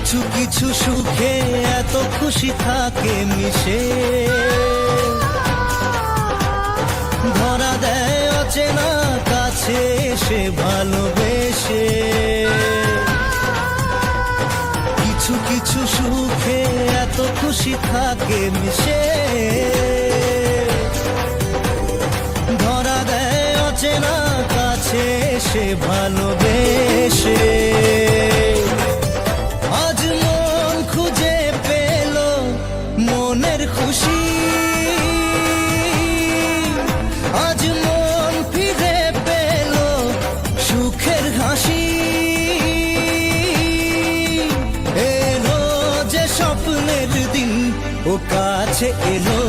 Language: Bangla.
কিছু কিছু সুখে এত খুশি থাকে মিশে, ধরা দেয় অচেনা কাছে এসে ভালোবেসে। কিছু কিছু সুখে এত খুশি থাকে মিশে, ধরা দেয় অচেনা কাছে এসে ভালোবেসে। আজ মন খুঁজে পেল মনের খুশি, আজ মন ফিরে পেল সুখের হাসি। এলো যে স্বপ্নের দিন ও কাছে এলো,